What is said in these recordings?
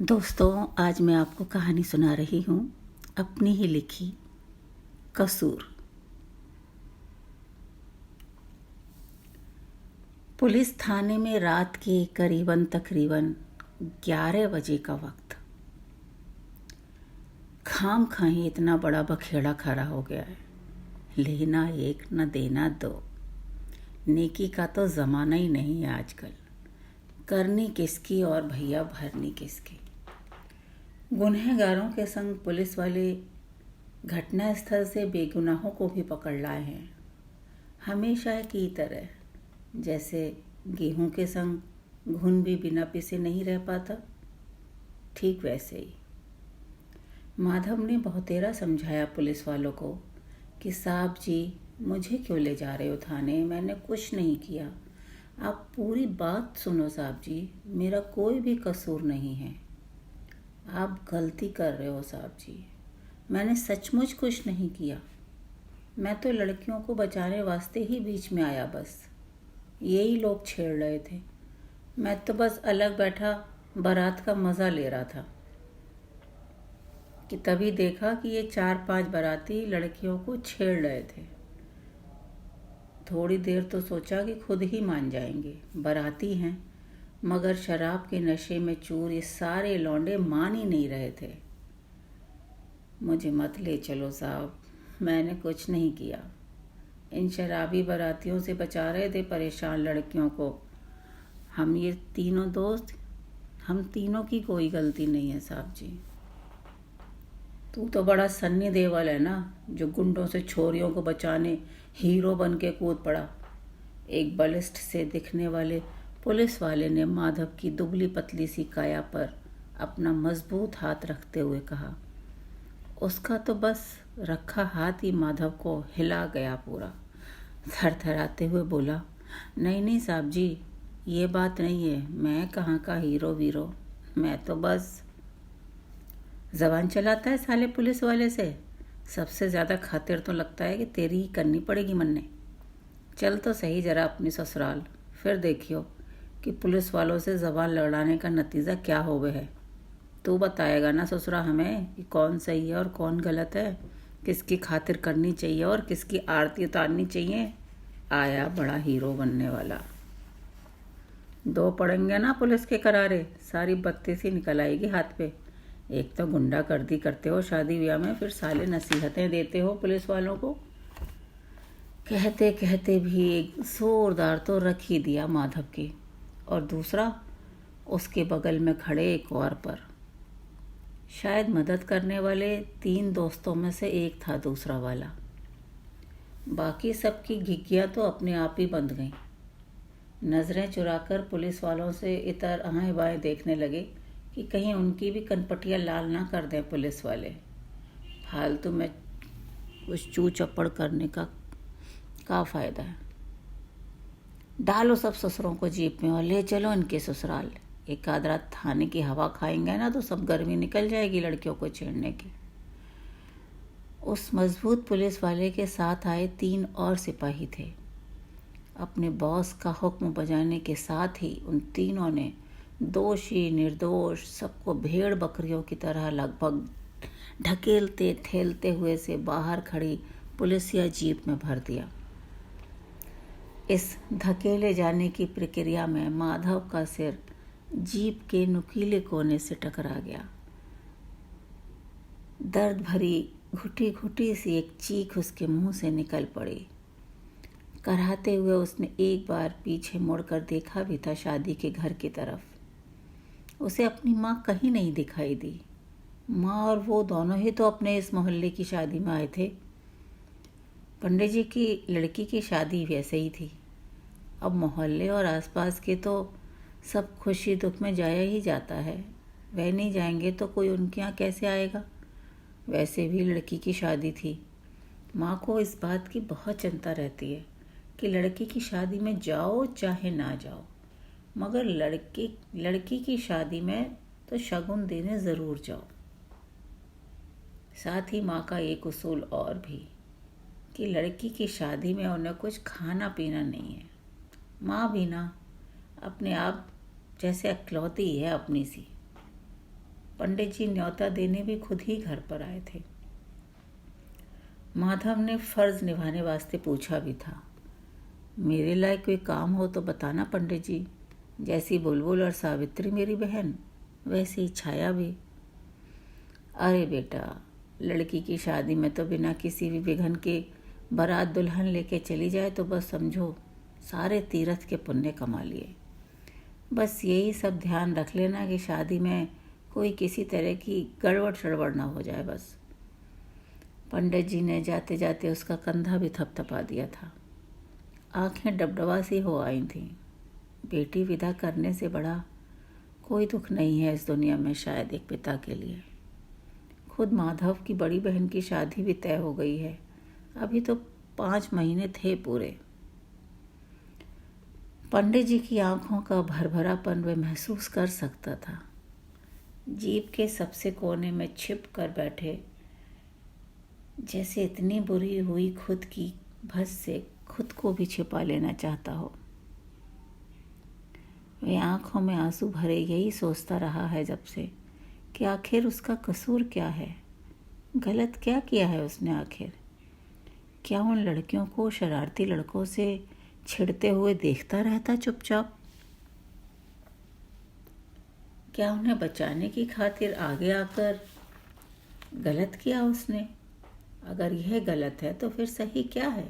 दोस्तों, आज मैं आपको कहानी सुना रही हूँ अपनी ही लिखी कसूर। पुलिस थाने में रात के तकरीबन 11 बजे का वक्त। खाम खाही इतना बड़ा बखेड़ा खड़ा हो गया है। लेना एक न देना दो। नेकी का तो ज़माना ही नहीं है आजकल। करनी किसकी और भैया भरनी किसकी। गुनहगारों के संग पुलिस वाले घटनास्थल से बेगुनाहों को भी पकड़ लाए हैं, हमेशा की तरह। जैसे गेहूं के संग घुन भी बिना पिसे नहीं रह पाता, ठीक वैसे ही माधव ने बहुतेरा समझाया पुलिस वालों को कि साहब जी, मुझे क्यों ले जा रहे हो थाने? मैंने कुछ नहीं किया। आप पूरी बात सुनो साहब जी, मेरा कोई भी कसूर नहीं है। आप गलती कर रहे हो साहब जी, मैंने सचमुच कुछ नहीं किया। मैं तो लड़कियों को बचाने वास्ते ही बीच में आया, बस यही लोग छेड़ रहे थे। मैं तो बस अलग बैठा बारात का मज़ा ले रहा था कि तभी देखा कि ये 4-5 बाराती लड़कियों को छेड़ रहे थे। थोड़ी देर तो सोचा कि खुद ही मान जाएंगे, बाराती हैं, मगर शराब के नशे में चूर ये सारे लौंडे मान ही नहीं रहे थे। मुझे मत ले चलो साहब, मैंने कुछ नहीं किया। इन शराबी बारातियों से बचा रहे थे परेशान लड़कियों को। हम ये तीनों दोस्त, हम तीनों की कोई गलती नहीं है साहब जी। तू तो बड़ा सन्नी देओल है ना, जो गुंडों से छोरियों को बचाने हीरो बन के कूद पड़ा। एक बलिष्ठ से दिखने वाले पुलिस वाले ने माधव की दुबली पतली सी काया पर अपना मजबूत हाथ रखते हुए कहा। उसका तो बस रखा हाथ ही माधव को हिला गया पूरा। थरथराते हुए बोला, नहीं नहीं साहब जी, ये बात नहीं है। मैं कहाँ का हीरो वीरो, मैं तो बस। जबान चलाता है साले पुलिस वाले से। सबसे ज़्यादा खातिर तो लगता है कि तेरी ही करनी पड़ेगी मन्ने। चल तो सही जरा अपनी ससुराल, फिर देखियो कि पुलिस वालों से जबान लड़ाने का नतीजा क्या होवे है। तू बताएगा ना ससुरा हमें कि कौन सही है और कौन गलत है, किसकी खातिर करनी चाहिए और किसकी आरती उतारनी चाहिए। आया बड़ा हीरो बनने वाला। 2 पड़ेंगे ना पुलिस के करारे, सारी बत्ती सी निकल आएगी हाथ पे। एक तो गुंडागर्दी करते हो शादी ब्याह में, फिर साले नसीहतें देते हो पुलिस वालों को। कहते कहते भी एक जोरदार तो रख ही दिया माधव के, और दूसरा उसके बगल में खड़े एक और पर। शायद मदद करने वाले 3 दोस्तों में से एक था दूसरा वाला। बाकी सबकी घिघियाँ तो अपने आप ही बंद गईं। नज़रें चुराकर पुलिस वालों से इधर आएं बाएं देखने लगे कि कहीं उनकी भी कनपटियाँ लाल ना कर दें पुलिस वाले। फालतू में कुछ चू चप्पड़ करने का फ़ायदा है। डालो सब ससुरों को जीप में और ले चलो इनके ससुराल। एक आध रात थाने की हवा खाएंगे ना तो सब गर्मी निकल जाएगी लड़कियों को छेड़ने की। उस मजबूत पुलिस वाले के साथ आए 3 और सिपाही थे। अपने बॉस का हुक्म बजाने के साथ ही उन तीनों ने दोषी निर्दोष सबको भेड़ बकरियों की तरह लगभग ढकेलते ठेलते हुए से बाहर खड़ी पुलिसिया जीप में भर दिया। इस धकेले जाने की प्रक्रिया में माधव का सिर जीप के नुकीले कोने से टकरा गया। दर्द भरी घुटी घुटी सी एक चीख उसके मुंह से निकल पड़ी। कराहते हुए उसने एक बार पीछे मुड़कर देखा भी था शादी के घर की तरफ। उसे अपनी माँ कहीं नहीं दिखाई दी। माँ और वो दोनों ही तो अपने इस मोहल्ले की शादी में आए थे। पंडित जी की लड़की की शादी वैसे ही थी। अब मोहल्ले और आसपास के तो सब खुशी दुख में जाया ही जाता है। वह नहीं जाएंगे तो कोई उनके यहाँ कैसे आएगा। वैसे भी लड़की की शादी थी। माँ को इस बात की बहुत चिंता रहती है कि लड़की की शादी में जाओ चाहे ना जाओ, मगर लड़की की शादी में तो शगुन देने ज़रूर जाओ। साथ ही माँ का एक उसूल और भी कि लड़की की शादी में उन्हें कुछ खाना पीना नहीं है। माँ भी ना, अपने आप जैसे अकलौती है अपनी सी। पंडित जी न्योता देने भी खुद ही घर पर आए थे। माधव ने फर्ज निभाने वास्ते पूछा भी था, मेरे लायक कोई काम हो तो बताना पंडित जी। जैसी बुलबुल और सावित्री मेरी बहन, वैसी छाया भी। अरे बेटा, लड़की की शादी में तो बिना किसी भी विघ्न के बारात दुल्हन लेके चली जाए तो बस समझो सारे तीर्थ के पुण्य कमा लिए। बस यही सब ध्यान रख लेना कि शादी में कोई किसी तरह की गड़बड़ शड़बड़ ना हो जाए बस। पंडित जी ने जाते जाते उसका कंधा भी थपथपा दिया था। आंखें डबडबा सी हो आई थीं। बेटी विदा करने से बड़ा कोई दुख नहीं है इस दुनिया में शायद एक पिता के लिए। खुद माधव की बड़ी बहन की शादी भी तय हो गई है। अभी तो 5 महीने थे पूरे। पंडित जी की आंखों का भरभरापन वह महसूस कर सकता था। जीप के सबसे कोने में छिप कर बैठे, जैसे इतनी बुरी हुई खुद की भस से खुद को भी छिपा लेना चाहता हो। वह आंखों में आंसू भरे यही सोचता रहा है जब से कि आखिर उसका कसूर क्या है, गलत क्या किया है उसने आखिर। क्या उन लड़कियों को शरारती लड़कों से छिड़ते हुए देखता रहता चुपचाप? क्या उन्हें बचाने की खातिर आगे आकर गलत किया उसने? अगर यह गलत है तो फिर सही क्या है?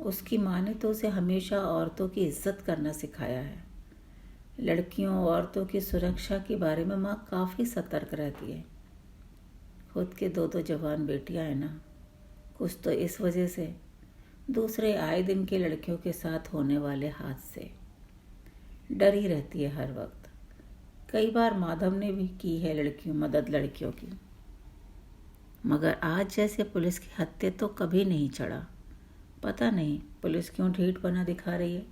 उसकी माँ ने तो उसे हमेशा औरतों की इज्जत करना सिखाया है। लड़कियों औरतों की सुरक्षा के बारे में माँ काफ़ी सतर्क रहती है। खुद के 2 जवान बेटियां हैं ना, कुछ तो इस वजह से, दूसरे आए दिन के लड़कियों के साथ होने वाले हादसे। डरी रहती है हर वक्त। कई बार माधव ने भी की है मदद लड़कियों की, मगर आज जैसे पुलिस की हत्या तो कभी नहीं चढ़ा। पता नहीं पुलिस क्यों ढीठपना दिखा रही है।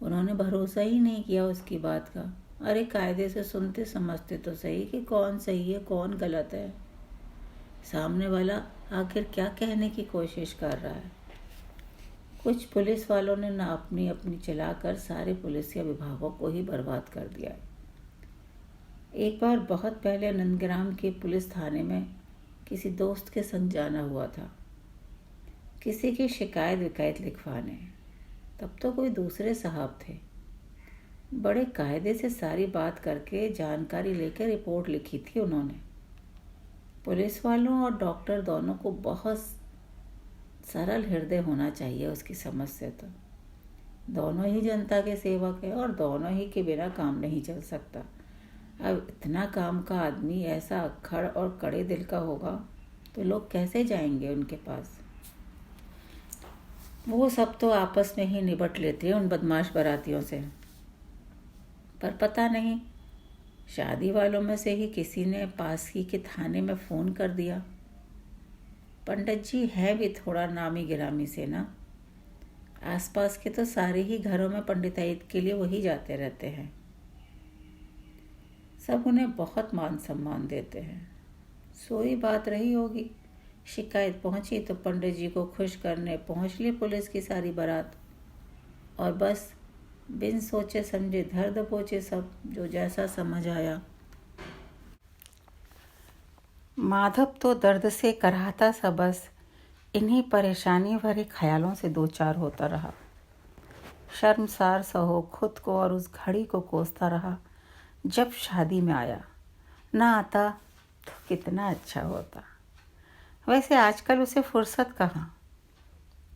उन्होंने भरोसा ही नहीं किया उसकी बात का। अरे कायदे से सुनते समझते तो सही कि कौन सही है कौन गलत है। सामने वाला आखिर क्या कहने की कोशिश कर रहा है। कुछ पुलिस वालों ने ना अपनी चलाकर सारे पुलिसिया विभागों को ही बर्बाद कर दिया है। एक बार बहुत पहले नंदग्राम के पुलिस थाने में किसी दोस्त के संग जाना हुआ था, किसी की शिकायत विकायत लिखवाने। तब तो कोई दूसरे साहब थे। बड़े कायदे से सारी बात करके जानकारी लेकर रिपोर्ट लिखी थी उन्होंने। पुलिस वालों और डॉक्टर दोनों को बहुत सरल हृदय होना चाहिए उसकी समझ से। तो दोनों ही जनता के सेवक हैं और दोनों ही के बिना काम नहीं चल सकता। अब इतना काम का आदमी ऐसा अक्खड़ और कड़े दिल का होगा तो लोग कैसे जाएंगे उनके पास। वो सब तो आपस में ही निपट लेते हैं उन बदमाश बारातियों से। पर पता नहीं शादी वालों में से ही किसी ने पास ही के थाने में फ़ोन कर दिया। पंडित जी है भी थोड़ा नामी गिरामी से ना। आसपास के तो सारे ही घरों में पंडिताई के लिए वही जाते रहते हैं। सब उन्हें बहुत मान सम्मान देते हैं। सोई बात रही होगी। शिकायत पहुंची तो पंडित जी को खुश करने पहुंच ली पुलिस की सारी बारात, और बस बिन सोचे समझे धर दबोचे सब जो जैसा समझ आया। माधव तो दर्द से कराहता सा बस इन्हीं परेशानी भरे ख्यालों से 2-4 होता रहा। शर्मसार सा हो खुद को और उस घड़ी को कोसता रहा जब शादी में आया। ना आता तो कितना अच्छा होता। वैसे आजकल उसे फुर्सत कहाँ।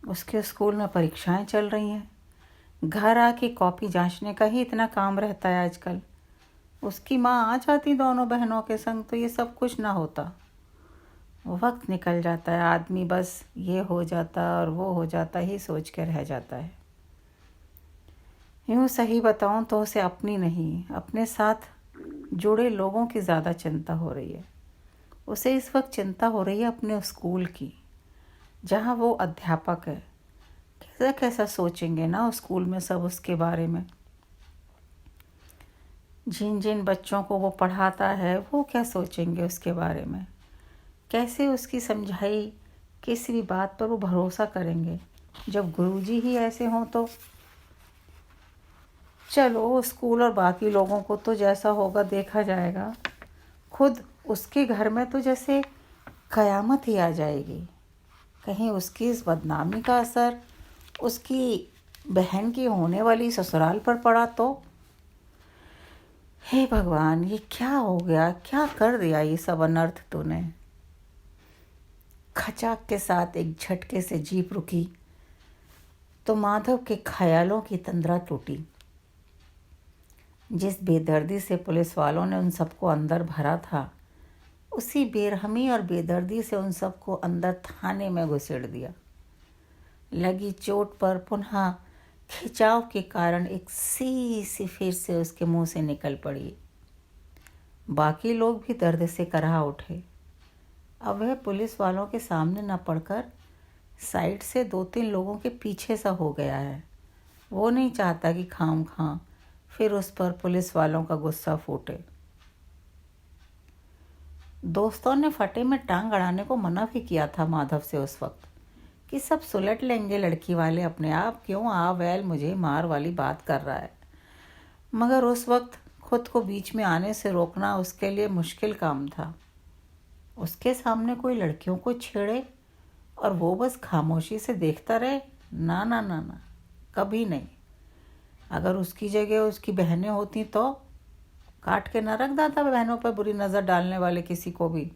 उसके स्कूल में परीक्षाएं चल रही हैं। घर आके कॉपी जांचने का ही इतना काम रहता है आजकल। उसकी माँ आ जाती दोनों बहनों के संग तो ये सब कुछ ना होता। वक्त निकल जाता है, आदमी बस ये हो जाता और वो हो जाता ही सोच के रह जाता है। यूँ सही बताऊँ तो उसे अपनी नहीं, अपने साथ जुड़े लोगों की ज़्यादा चिंता हो रही है। उसे इस वक्त चिंता हो रही है अपने स्कूल की, जहाँ वो अध्यापक है। कैसा कैसा सोचेंगे ना उस स्कूल में सब उसके बारे में। जिन जिन बच्चों को वो पढ़ाता है वो क्या सोचेंगे उसके बारे में। कैसे उसकी समझाई किसी भी बात पर वो भरोसा करेंगे जब गुरुजी ही ऐसे हों तो। चलो स्कूल और बाकी लोगों को तो जैसा होगा देखा जाएगा, खुद उसके घर में तो जैसे कयामत ही आ जाएगी। कहीं उसकी इस बदनामी का असर उसकी बहन की होने वाली ससुराल पर पड़ा तो। हे भगवान, ये क्या हो गया, क्या कर दिया ये सब अनर्थ तूने। खचाक के साथ एक झटके से जीप रुकी तो माधव के ख्यालों की तंद्रा टूटी। जिस बेदर्दी से पुलिस वालों ने उन सबको अंदर भरा था, उसी बेरहमी और बेदर्दी से उन सबको अंदर थाने में घुसेड़ दिया। लगी चोट पर पुनः खिंचाव के कारण एक सी फिर से उसके मुंह से निकल पड़ी। बाकी लोग भी दर्द से कराह उठे। अब वह पुलिस वालों के सामने न पड़कर साइड से 2-3 लोगों के पीछे सा हो गया है। वो नहीं चाहता कि खामखां फिर उस पर पुलिस वालों का गुस्सा फूटे। दोस्तों ने फटे में टांग अड़ाने को मना भी किया था माधव से उस वक्त कि सब सुलट लेंगे लड़की वाले अपने आप, क्यों आ वैल मुझे मार वाली बात कर रहा है। मगर उस वक्त खुद को बीच में आने से रोकना उसके लिए मुश्किल काम था। उसके सामने कोई लड़कियों को छेड़े और वो बस खामोशी से देखता रहे, ना ना ना ना, कभी नहीं। अगर उसकी जगह उसकी बहनें होती तो काट के न रख देता बहनों पर बुरी नज़र डालने वाले किसी को भी।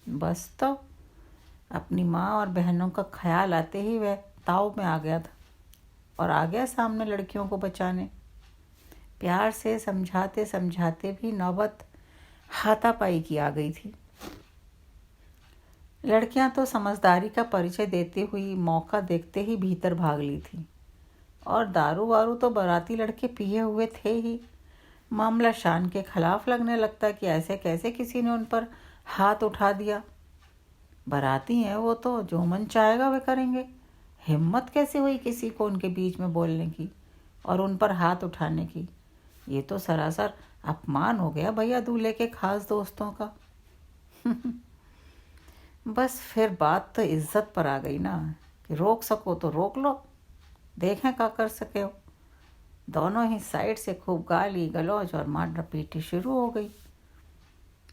बस तो अपनी माँ और बहनों का ख्याल आते ही वह ताव में आ गया था और आ गया सामने लड़कियों को बचाने। प्यार से समझाते समझाते भी नौबत हाथापाई की आ गई थी। लड़कियां तो समझदारी का परिचय देती हुई मौका देखते ही भीतर भाग ली थी और दारू वारू तो बाराती लड़के पिए हुए थे ही। मामला शान के खिलाफ लगने लगता कि ऐसे कैसे किसी ने उन पर हाथ उठा दिया। बाराती हैं वो, तो जो मन चाहेगा वे करेंगे। हिम्मत कैसे हुई किसी को उनके बीच में बोलने की और उन पर हाथ उठाने की। ये तो सरासर अपमान हो गया भैया दूल्हे के खास दोस्तों का। बस फिर बात तो इज्जत पर आ गई ना कि रोक सको तो रोक लो, देखें क्या कर सके हो। दोनों ही साइड से खूब गाली गलौज और मार पीटी शुरू हो गई।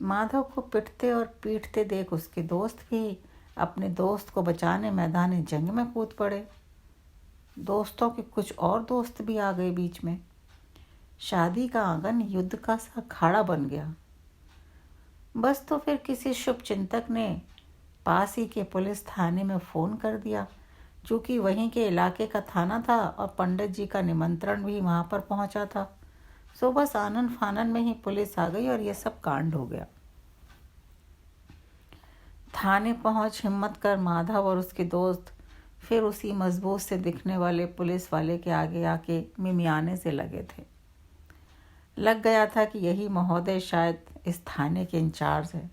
माधव को पिटते और पीटते देख उसके दोस्त भी अपने दोस्त को बचाने मैदान जंग में कूद पड़े। दोस्तों के कुछ और दोस्त भी आ गए बीच में। शादी का आंगन युद्ध का सा अखाड़ा बन गया। बस तो फिर किसी शुभ चिंतक ने पास ही के पुलिस थाने में फ़ोन कर दिया, चूँकि वहीं के इलाके का थाना था और पंडित जी का निमंत्रण भी वहाँ पर पहुँचा था। सो बस आनन फानन में ही पुलिस आ गई और ये सब कांड हो गया। थाने पहुँच हिम्मत कर माधव और उसके दोस्त फिर उसी मजबूत से दिखने वाले पुलिस वाले के आगे आके मिमियाने से लगे थे। लग गया था कि यही महोदय शायद इस थाने के इंचार्ज है।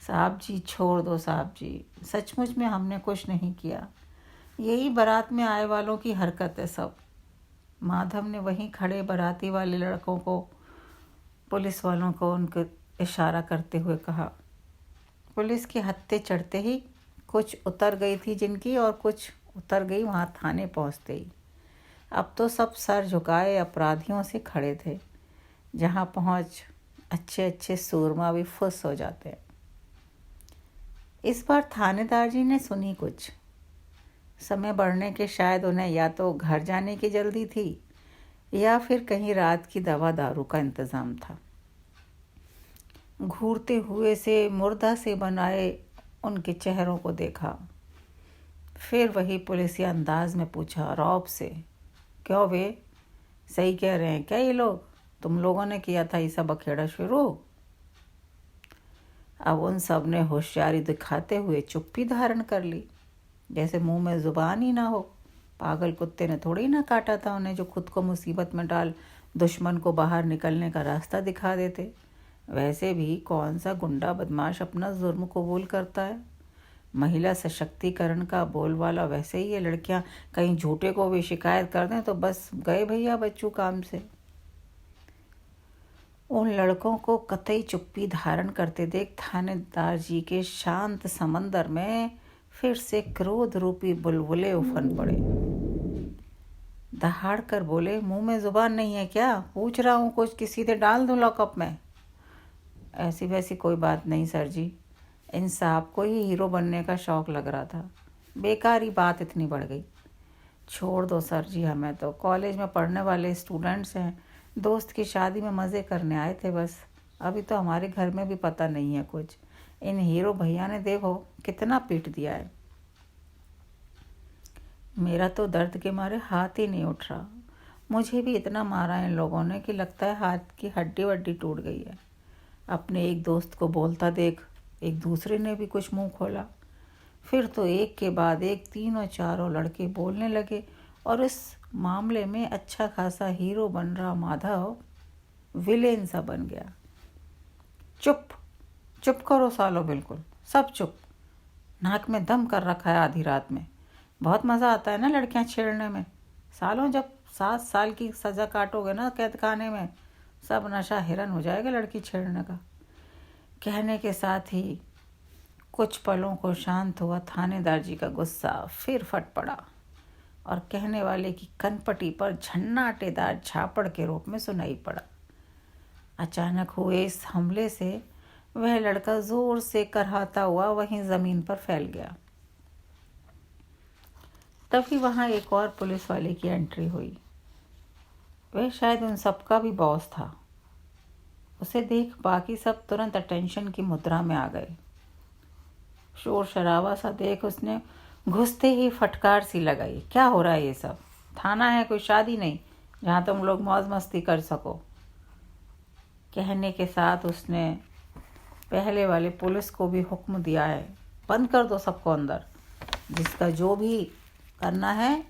साहब जी छोड़ दो साहब जी, सचमुच में हमने कुछ नहीं किया, यही बारात में आए वालों की हरकत है सब। माधव ने वहीं खड़े बाराती वाले लड़कों को, पुलिस वालों को उनके इशारा करते हुए कहा। पुलिस के हत्थे चढ़ते ही कुछ उतर गई थी जिनकी, और कुछ उतर गई वहाँ थाने पहुँचते ही। अब तो सब सर झुकाए अपराधियों से खड़े थे। जहाँ पहुँच अच्छे अच्छे सूरमा भी फुस हो जाते हैं। इस बार थानेदार जी ने सुनी कुछ। समय बढ़ने के शायद उन्हें या तो घर जाने की जल्दी थी या फिर कहीं रात की दवा दारू का इंतज़ाम था। घूरते हुए से मुर्दा से बनाए उनके चेहरों को देखा। फिर वही पुलिसिया अंदाज में पूछा रौब से, क्यों वे सही कह रहे हैं क्या ये लोग? तुम लोगों ने किया था ये सब अखेड़ा शुरू? अब उन सब ने होशियारी दिखाते हुए चुप्पी धारण कर ली, जैसे मुंह में ज़ुबान ही ना हो। पागल कुत्ते ने थोड़ी ना काटा था उन्हें, जो खुद को मुसीबत में डाल दुश्मन को बाहर निकलने का रास्ता दिखा देते। वैसे भी कौन सा गुंडा बदमाश अपना जुर्म कबूल करता है। महिला सशक्तिकरण का बोलवाला वैसे ही ये लड़कियां कहीं झूठे को भी शिकायत कर दें तो बस गए भैया बच्चू काम से। उन लड़कों को कतई चुप्पी धारण करते देख थानेदार जी के शांत समंदर में फिर से क्रोध रूपी बुलबुले उफन पड़े। दहाड़ कर बोले, मुंह में जुबान नहीं है क्या? पूछ रहा हूँ कुछ, किसी से डाल दूँ लॉकअप में? ऐसी वैसी कोई बात नहीं सर जी, इन साहब को ही हीरो बनने का शौक़ लग रहा था। बेकार ही बात इतनी बढ़ गई। छोड़ दो सर जी, हमें तो कॉलेज में पढ़ने वाले स्टूडेंट्स हैं, दोस्त की शादी में मज़े करने आए थे बस। अभी तो हमारे घर में भी पता नहीं है कुछ। इन हीरो भैया ने देखो कितना पीट दिया है। मेरा तो दर्द के मारे हाथ ही नहीं उठ रहा। मुझे भी इतना मारा है इन लोगों ने कि लगता है हाथ की हड्डी वड्डी टूट गई है। अपने एक दोस्त को बोलता देख एक दूसरे ने भी कुछ मुंह खोला। फिर तो एक के बाद एक तीनों चारों लड़के बोलने लगे और इस मामले में अच्छा खासा हीरो बन रहा माधव विलेन सा बन गया। चुप चुप करो सालो, बिल्कुल सब चुप। नाक में दम कर रखा है आधी रात में। बहुत मज़ा आता है ना लड़कियां छेड़ने में। सालों जब 7 साल की सज़ा काटोगे ना कैद खाने में, सब नशा हिरन हो जाएगा लड़की छेड़ने का। कहने के साथ ही कुछ पलों को शांत हुआ थानेदार जी का गुस्सा फिर फट पड़ा और कहने वाले की कनपटी पर झन्नाटेदार झापड़ के रूप में सुनाई पड़ा। अचानक हुए इस हमले से वह लड़का जोर से कराहता हुआ वहीं ज़मीन पर फैल गया। तभी वहाँ एक और पुलिस वाले की एंट्री हुई। वह शायद उन सबका भी बॉस था। उसे देख बाकी सब तुरंत अटेंशन की मुद्रा में आ गए। शोर शराबा सा देख उसने घुसते ही फटकार सी लगाई। क्या हो रहा है ये सब? थाना है, कोई शादी नहीं जहाँ तुम लोग मौज मस्ती कर सको। कहने के साथ उसने पहले वाले पुलिस को भी हुक्म दिया है, बंद कर दो सबको अंदर। जिसका जो भी करना है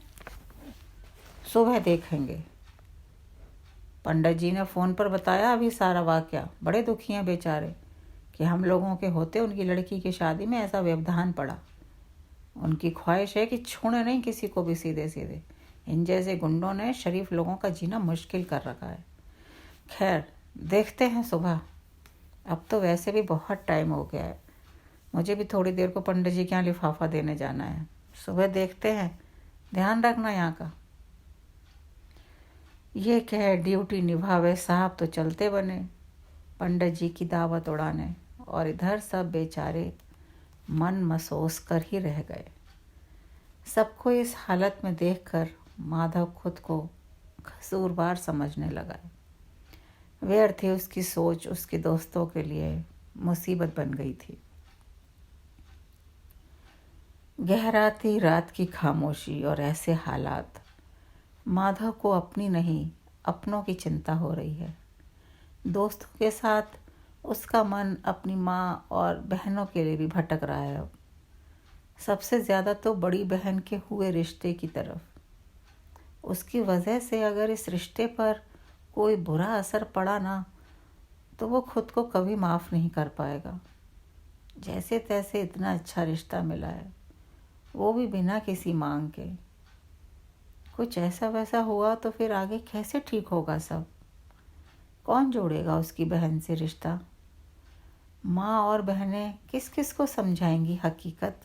सुबह देखेंगे। पंडित जी ने फ़ोन पर बताया अभी सारा वाक़या। बड़े दुखी हैं बेचारे कि हम लोगों के होते उनकी लड़की की शादी में ऐसा व्यवधान पड़ा। उनकी ख्वाहिश है कि छोड़े नहीं किसी को भी सीधे सीधे। इन जैसे गुंडों ने शरीफ लोगों का जीना मुश्किल कर रखा है। खैर देखते हैं सुबह। अब तो वैसे भी बहुत टाइम हो गया है। मुझे भी थोड़ी देर को पंडित जी के यहाँ लिफाफा देने जाना है। सुबह देखते हैं, ध्यान रखना यहाँ का। ये कह ड्यूटी निभावे साहब तो चलते बने पंडित जी की दावत उड़ाने, और इधर सब बेचारे मन मसोस कर ही रह गए। सबको इस हालत में देखकर माधव खुद को कसूरवार समझने लगा। व्यर्थ ही उसकी सोच उसके दोस्तों के लिए मुसीबत बन गई थी। गहराती रात की खामोशी और ऐसे हालात, माधव को अपनी नहीं अपनों की चिंता हो रही है। दोस्तों के साथ उसका मन अपनी माँ और बहनों के लिए भी भटक रहा है। अब सबसे ज़्यादा तो बड़ी बहन के हुए रिश्ते की तरफ। उसकी वजह से अगर इस रिश्ते पर कोई बुरा असर पड़ा ना, तो वो खुद को कभी माफ़ नहीं कर पाएगा। जैसे तैसे इतना अच्छा रिश्ता मिला है, वो भी बिना किसी मांग के। कुछ ऐसा वैसा हुआ तो फिर आगे कैसे ठीक होगा सब? कौन जोड़ेगा उसकी बहन से रिश्ता? माँ और बहनें किस किस को समझाएंगी हकीकत,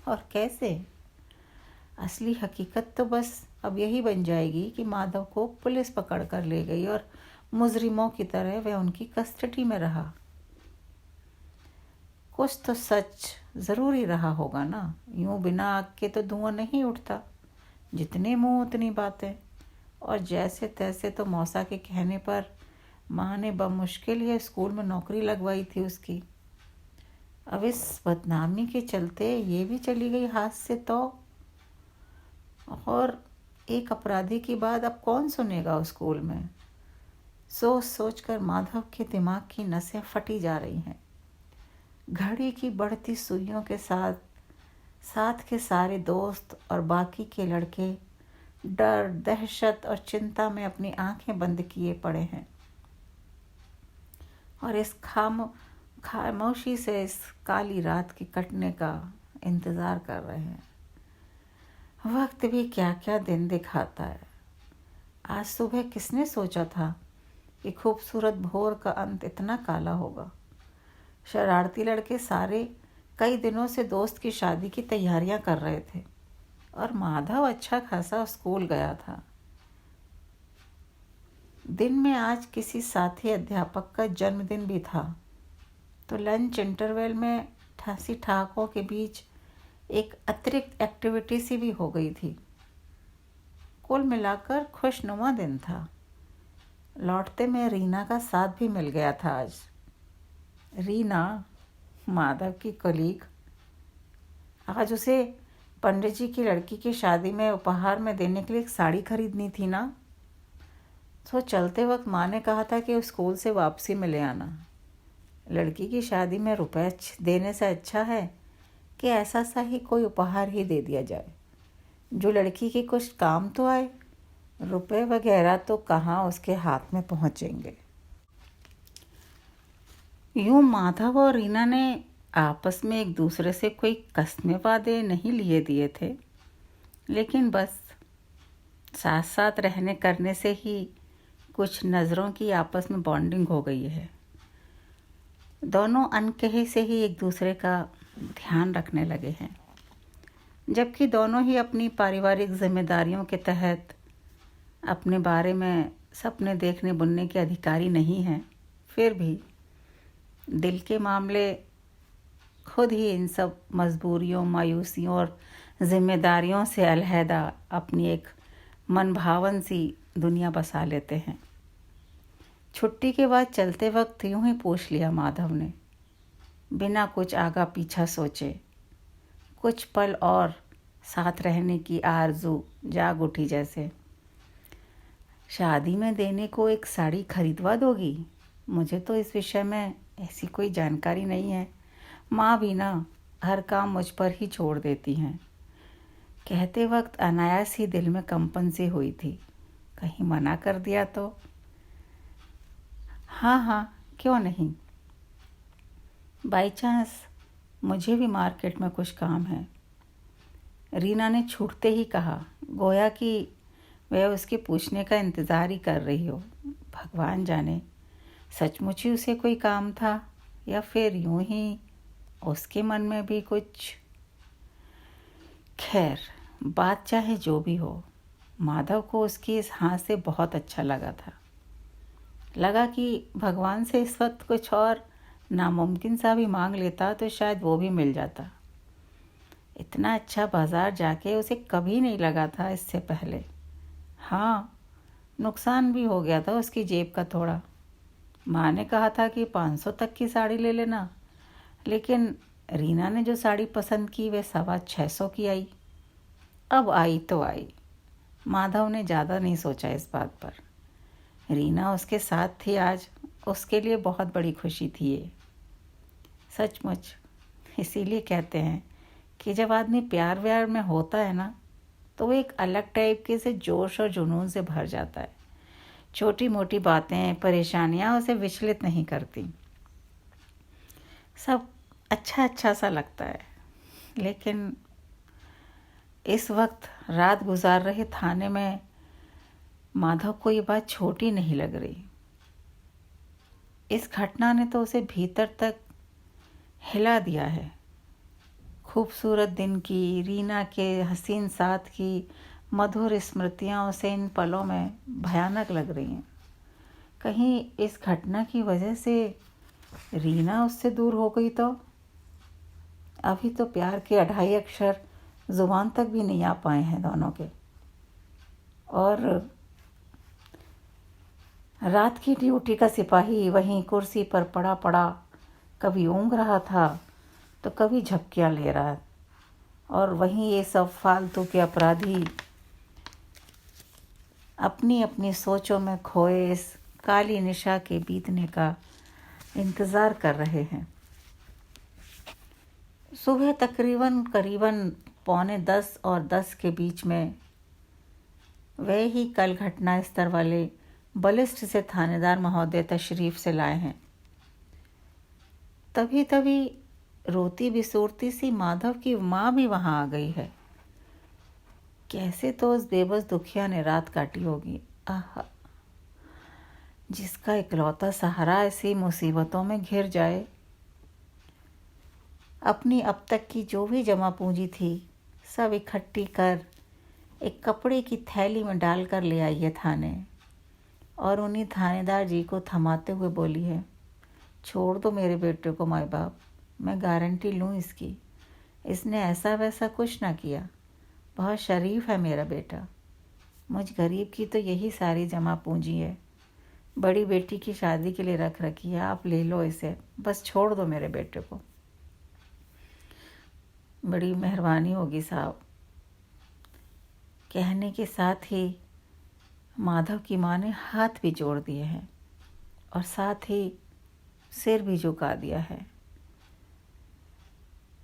और कैसे? असली हकीकत तो बस अब यही बन जाएगी कि माधव को पुलिस पकड़ कर ले गई और मुजरिमों की तरह वह उनकी कस्टडी में रहा। कुछ तो सच ज़रूरी रहा होगा ना। यूँ बिना आग के तो धुआं नहीं उठता। जितने मुंह उतनी बातें। और जैसे तैसे तो मौसा के कहने पर माँ ने बमुश्किल ही स्कूल में नौकरी लगवाई थी उसकी। अब इस बदनामी के चलते ये भी चली गई हाथ से तो। और एक अपराधी की बात अब कौन सुनेगा उस स्कूल में? सोच सोच कर माधव के दिमाग की नसें फटी जा रही हैं। घड़ी की बढ़ती सुइयों के साथ साथ के सारे दोस्त और बाकी के लड़के डर, दहशत और चिंता में अपनी आंखें बंद किए पड़े हैं और इस खामोशी से इस काली रात के कटने का इंतज़ार कर रहे हैं। वक्त भी क्या क्या दिन दिखाता है। आज सुबह किसने सोचा था कि खूबसूरत भोर का अंत इतना काला होगा। शरारती लड़के सारे कई दिनों से दोस्त की शादी की तैयारियां कर रहे थे और माधव अच्छा खासा स्कूल गया था। दिन में आज किसी साथी अध्यापक का जन्मदिन भी था। तो लंच इंटरवल में ठासी ठहाकों के बीच एक अतिरिक्त एक्टिविटी सी भी हो गई थी। कुल मिलाकर खुशनुमा दिन था। लौटते में रीना का साथ भी मिल गया था आज। रीना, माधव की कलीग, आज उसे पंडित जी की लड़की की शादी में उपहार में देने के लिए एक साड़ी खरीदनी थी ना। तो चलते वक्त माँ ने कहा था कि स्कूल से वापसी में ले आना। लड़की की शादी में रुपए देने से अच्छा है कि ऐसा सा ही कोई उपहार ही दे दिया जाए जो लड़की के कुछ काम तो आए। रुपए वगैरह तो कहाँ उसके हाथ में पहुँचेंगे। यूँ माधव और रीना ने आपस में एक दूसरे से कोई कस्में वादे नहीं लिए दिए थे, लेकिन बस साथ साथ रहने करने से ही कुछ नज़रों की आपस में बॉन्डिंग हो गई है। दोनों अनकहे से ही एक दूसरे का ध्यान रखने लगे हैं। जबकि दोनों ही अपनी पारिवारिक जिम्मेदारियों के तहत अपने बारे में सपने देखने बुनने के अधिकारी नहीं हैं, फिर भी दिल के मामले खुद ही इन सब मजबूरियों, मायूसियों और जिम्मेदारियों से अलहदा अपनी एक मनभावन सी दुनिया बसा लेते हैं। छुट्टी के बाद चलते वक्त यूं ही पूछ लिया माधव ने, बिना कुछ आगा पीछा सोचे। कुछ पल और साथ रहने की आरजू जाग उठी जैसे। शादी में देने को एक साड़ी खरीदवा दोगी? मुझे तो इस विषय में ऐसी कोई जानकारी नहीं है। माँ भी ना हर काम मुझ पर ही छोड़ देती हैं। कहते वक्त अनायास ही दिल में कंपन सी हुई थी। कहीं मना कर दिया तो? हाँ, क्यों नहीं। बाई चांस मुझे भी मार्केट में कुछ काम है, रीना ने छूटते ही कहा, गोया कि वह उसके पूछने का इंतज़ार ही कर रही हो। भगवान जाने सचमुच ही उसे कोई काम था या फिर यूं ही उसके मन में भी कुछ। खैर, बात चाहे जो भी हो, माधव को उसकी इस हाँ से बहुत अच्छा लगा था। लगा कि भगवान से इस वक्त कुछ और नामुमकिन सा भी मांग लेता तो शायद वो भी मिल जाता। इतना अच्छा बाजार जाके उसे कभी नहीं लगा था इससे पहले। हाँ, नुकसान भी हो गया था उसकी जेब का थोड़ा। माँ ने कहा था कि 500 तक की साड़ी ले लेना, लेकिन रीना ने जो साड़ी पसंद की वह 625 की आई। अब आई तो आई। माधव ने ज़्यादा नहीं सोचा इस बात पर। रीना उसके साथ थी आज, उसके लिए बहुत बड़ी खुशी थी ये। सचमुच इसीलिए कहते हैं कि जब आदमी प्यार व्यार में होता है ना, तो वो एक अलग टाइप के से जोश और जुनून से भर जाता है। छोटी मोटी बातें, परेशानियां उसे विचलित नहीं करती। सब अच्छा अच्छा सा लगता है। लेकिन इस वक्त रात गुजार रहे थाने में माधव को ये बात छोटी नहीं लग रही। इस घटना ने तो उसे भीतर तक हिला दिया है। खूबसूरत दिन की, रीना के हसीन साथ की मधुर स्मृतियाँ उसे इन पलों में भयानक लग रही हैं। कहीं इस घटना की वजह से रीना उससे दूर हो गई तो? अभी तो प्यार के 2.5 अक्षर जुबान तक भी नहीं आ पाए हैं दोनों के। और रात की ड्यूटी का सिपाही वहीं कुर्सी पर पड़ा पड़ा कभी ऊँघ रहा था तो कभी झपकियाँ ले रहा, और वहीं ये सब फालतू के अपराधी अपनी अपनी सोचों में खोए इस काली निशा के बीतने का इंतज़ार कर रहे हैं। सुबह करीबन 9:45 और 10 के बीच में वे ही कल घटना स्थल वाले बलिष्ठ से थानेदार महोदय तशरीफ से लाए हैं। तभी रोती बिसूरती सी माधव की माँ भी वहाँ आ गई है। कैसे तो उस बेबस दुखिया ने रात काटी होगी। आह, जिसका इकलौता सहारा ऐसी मुसीबतों में घिर जाए। अपनी अब तक की जो भी जमा पूंजी थी सब इकट्ठी कर एक कपड़े की थैली में डालकर ले आई है थाने, और उन्हीं थानेदार जी को थमाते हुए बोली है, छोड़ दो मेरे बेटे को माँ बाप, मैं गारंटी लूँ इसकी, इसने ऐसा वैसा कुछ ना किया, बहुत शरीफ है मेरा बेटा। मुझ गरीब की तो यही सारी जमा पूंजी है, बड़ी बेटी की शादी के लिए रख रखी है, आप ले लो इसे, बस छोड़ दो मेरे बेटे को। बड़ी मेहरबानी होगी साहब। कहने के साथ ही माधव की माँ ने हाथ भी जोड़ दिए हैं और साथ ही सिर भी झुका दिया है।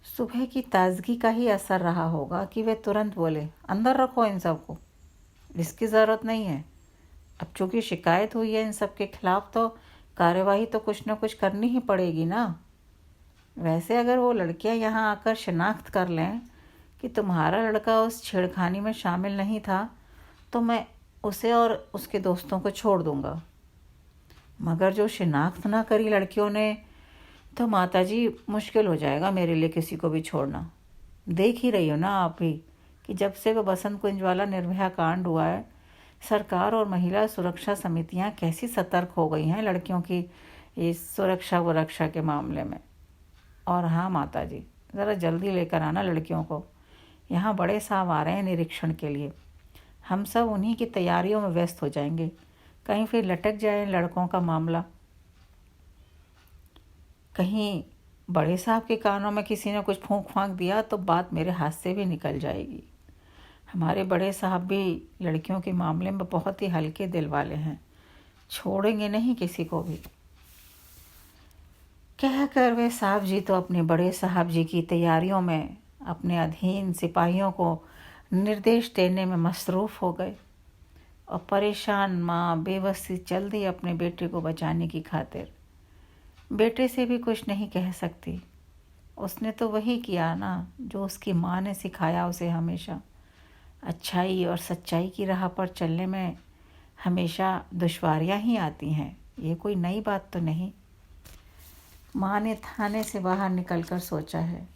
सुबह की ताजगी का ही असर रहा होगा कि वे तुरंत बोले, अंदर रखो इन सबको, इसकी ज़रूरत नहीं है। अब चूँकि शिकायत हुई है इन सब के खिलाफ तो कार्यवाही तो कुछ ना कुछ करनी ही पड़ेगी ना। वैसे अगर वो लड़कियां यहाँ आकर शिनाख्त कर लें कि तुम्हारा लड़का उस छेड़खानी में शामिल नहीं था तो मैं उसे और उसके दोस्तों को छोड़ दूँगा, मगर जो शिनाख्त ना करी लड़कियों ने तो माताजी मुश्किल हो जाएगा मेरे लिए किसी को भी छोड़ना। देख ही रही हो ना आप ही कि जब से वो बसंत कुंज वाला निर्भया कांड हुआ है, सरकार और महिला सुरक्षा समितियां कैसी सतर्क हो गई हैं लड़कियों की इस सुरक्षा वरक्षा के मामले में। और हाँ माताजी, ज़रा जल्दी लेकर आना लड़कियों को, यहाँ बड़े साहब आ रहे हैं निरीक्षण के लिए। हम सब उन्हीं की तैयारियों में व्यस्त हो जाएंगे, कहीं फिर लटक जाए लड़कों का मामला, कहीं बड़े साहब के कानों में किसी ने कुछ फूंक फांक दिया तो बात मेरे हाथ से भी निकल जाएगी। हमारे बड़े साहब भी लड़कियों के मामले में बहुत ही हल्के दिल वाले हैं, छोड़ेंगे नहीं किसी को भी। कह कर वे साहब जी तो अपने बड़े साहब जी की तैयारियों में अपने अधीन सिपाहियों को निर्देश देने में मसरूफ़ हो गए और परेशान माँ बेबस सी चल दी अपने बेटे को बचाने की खातिर। बेटे से भी कुछ नहीं कह सकती, उसने तो वही किया ना जो उसकी माँ ने सिखाया उसे हमेशा। अच्छाई और सच्चाई की राह पर चलने में हमेशा दुश्वारियाँ ही आती हैं, ये कोई नई बात तो नहीं। माँ ने थाने से बाहर निकलकर सोचा है,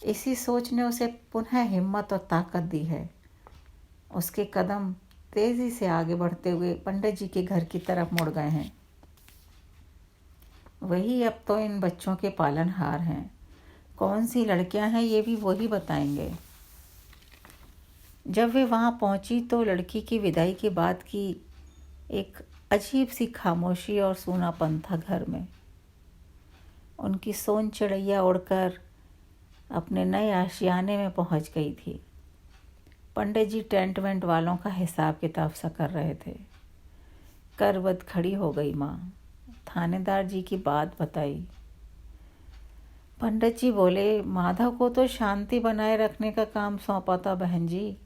इसी सोच ने उसे पुनः हिम्मत और ताकत दी है। उसके कदम तेज़ी से आगे बढ़ते हुए पंडित जी के घर की तरफ मुड़ गए हैं। वही अब तो इन बच्चों के पालनहार हैं, कौन सी लड़कियां हैं ये भी वही बताएंगे। जब वे वहां पहुंची तो लड़की की विदाई के बाद की एक अजीब सी खामोशी और सूनापन था घर में। उनकी सोन चिड़ैया उड़कर अपने नए आशियाने में पहुंच गई थी। पंडित जी टेंट वेंट वालों का हिसाब किताब सा कर रहे थे। करवत खड़ी हो गई माँ, थानेदार जी की बात बताई। पंडित जी बोले, माधव को तो शांति बनाए रखने का काम सौंपा था बहन जी,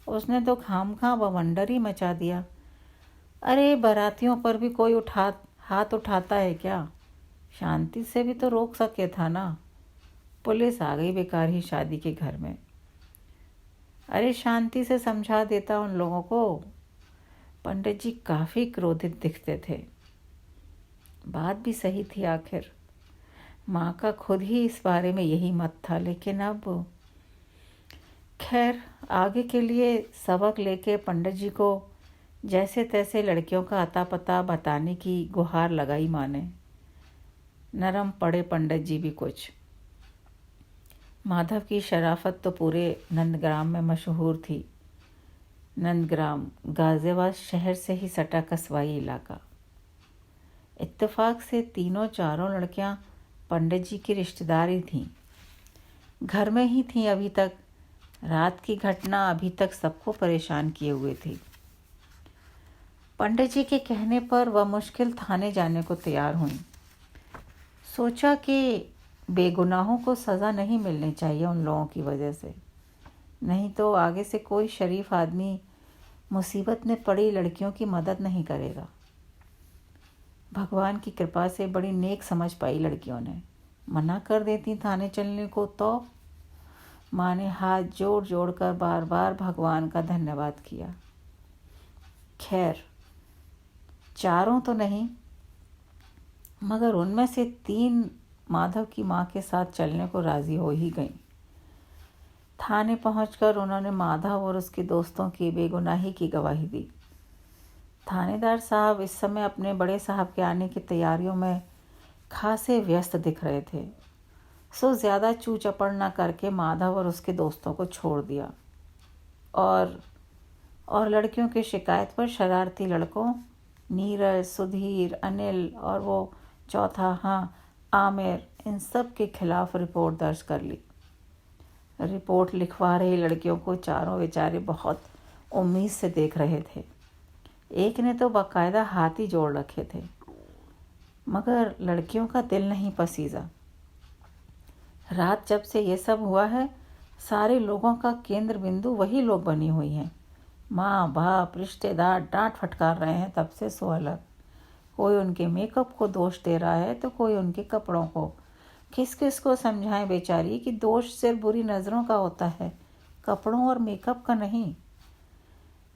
उसने तो खामखा बवंडर ही मचा दिया। अरे बारातियों पर भी कोई हाथ उठाता है क्या? शांति से भी तो रोक सके था ना। पुलिस आ गई बेकार ही शादी के घर में। अरे शांति से समझा देता उन लोगों को। पंडित जी काफ़ी क्रोधित दिखते थे। बात भी सही थी आखिर, माँ का खुद ही इस बारे में यही मत था, लेकिन अब खैर आगे के लिए सबक लेके पंडित जी को जैसे तैसे लड़कियों का अता पता बताने की गुहार लगाई माँ ने। नरम पड़े पंडित जी भी कुछ। माधव की शराफत तो पूरे नंदग्राम में मशहूर थी। नंदग्राम गाजियाबाद शहर से ही सटा कस्बाई इलाका। इत्तेफाक से तीनों चारों लड़कियां पंडित जी की रिश्तेदारी थीं, घर में ही थीं अभी तक। रात की घटना अभी तक सबको परेशान किए हुए थी। पंडित जी के कहने पर वह मुश्किल थाने जाने को तैयार हुई। सोचा कि बेगुनाहों को सज़ा नहीं मिलनी चाहिए उन लोगों की वजह से, नहीं तो आगे से कोई शरीफ आदमी मुसीबत में पड़ी लड़कियों की मदद नहीं करेगा। भगवान की कृपा से बड़ी नेक समझ पाई लड़कियों ने, मना कर देती थाने चलने को तो। माँ ने हाथ जोड़ जोड़ कर बार बार भगवान का धन्यवाद किया। खैर चारों तो नहीं, मगर उनमें से 3 माधव की माँ के साथ चलने को राज़ी हो ही गईं। थाने पहुंचकर उन्होंने माधव और उसके दोस्तों की बेगुनाही की गवाही दी। थानेदार साहब इस समय अपने बड़े साहब के आने की तैयारियों में खासे व्यस्त दिख रहे थे, सो ज़्यादा चू चपड़ न करके माधव और उसके दोस्तों को छोड़ दिया और लड़कियों की शिकायत पर शरारती लड़कों नीरज, सुधीर, अनिल और वो चौथा आमिर, इन सब के खिलाफ रिपोर्ट दर्ज कर ली। रिपोर्ट लिखवा रही लड़कियों को चारों बेचारे बहुत उम्मीद से देख रहे थे। एक ने तो बाकायदा हाथ ही जोड़ रखे थे, मगर लड़कियों का दिल नहीं पसीजा। रात जब से ये सब हुआ है, सारे लोगों का केंद्र बिंदु वही लोग बनी हुई हैं। माँ बाप रिश्तेदार डांट फटकार रहे हैं तब से सो अलग। कोई उनके मेकअप को दोष दे रहा है तो कोई उनके कपड़ों को। किस किस को समझाएं बेचारी कि दोष सिर्फ बुरी नज़रों का होता है, कपड़ों और मेकअप का नहीं।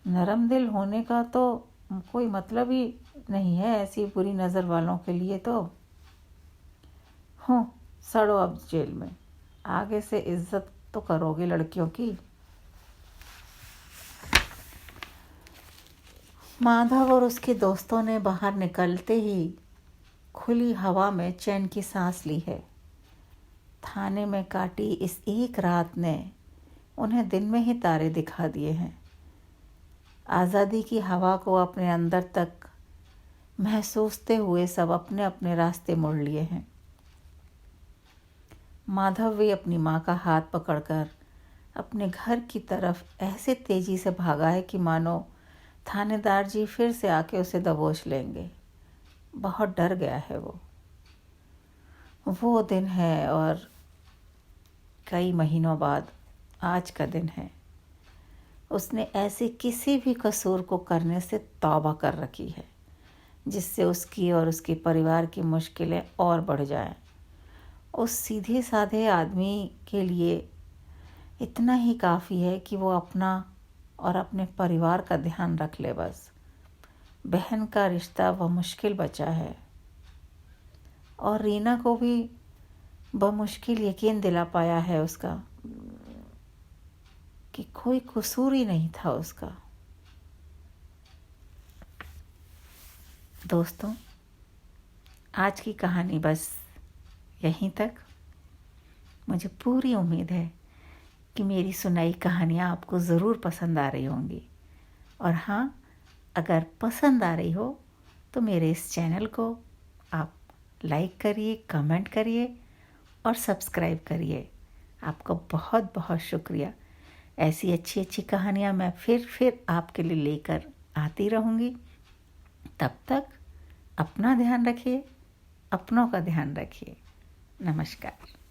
नरम दिल होने का तो कोई मतलब ही नहीं है ऐसी बुरी नज़र वालों के लिए। तो सड़ो अब जेल में, आगे से इज्जत तो करोगे लड़कियों की। माधव और उसके दोस्तों ने बाहर निकलते ही खुली हवा में चैन की सांस ली है। थाने में काटी इस एक रात ने उन्हें दिन में ही तारे दिखा दिए हैं। आज़ादी की हवा को अपने अंदर तक महसूसते हुए सब अपने अपने रास्ते मोड़ लिए हैं। माधव भी अपनी माँ का हाथ पकड़कर अपने घर की तरफ ऐसे तेजी से भागा है कि मानो थानेदार जी फिर से आके उसे दबोच लेंगे। बहुत डर गया है वो दिन है और कई महीनों बाद आज का दिन है। उसने ऐसे किसी भी कसूर को करने से तौबा कर रखी है जिससे उसकी और उसके परिवार की मुश्किलें और बढ़ जाएं। उस सीधे साधे आदमी के लिए इतना ही काफ़ी है कि वो अपना और अपने परिवार का ध्यान रख ले बस। बहन का रिश्ता बमुश्किल बचा है और रीना को भी बमुश्किल यकीन दिला पाया है उसका कि कोई कसूर ही नहीं था उसका। दोस्तों, आज की कहानी बस यहीं तक। मुझे पूरी उम्मीद है कि मेरी सुनाई कहानियाँ आपको ज़रूर पसंद आ रही होंगी। और हाँ, अगर पसंद आ रही हो तो मेरे इस चैनल को आप लाइक करिए, कमेंट करिए और सब्सक्राइब करिए। आपका बहुत बहुत शुक्रिया। ऐसी अच्छी अच्छी कहानियाँ मैं फिर आपके लिए लेकर आती रहूँगी। तब तक अपना ध्यान रखिए, अपनों का ध्यान रखिए। नमस्कार।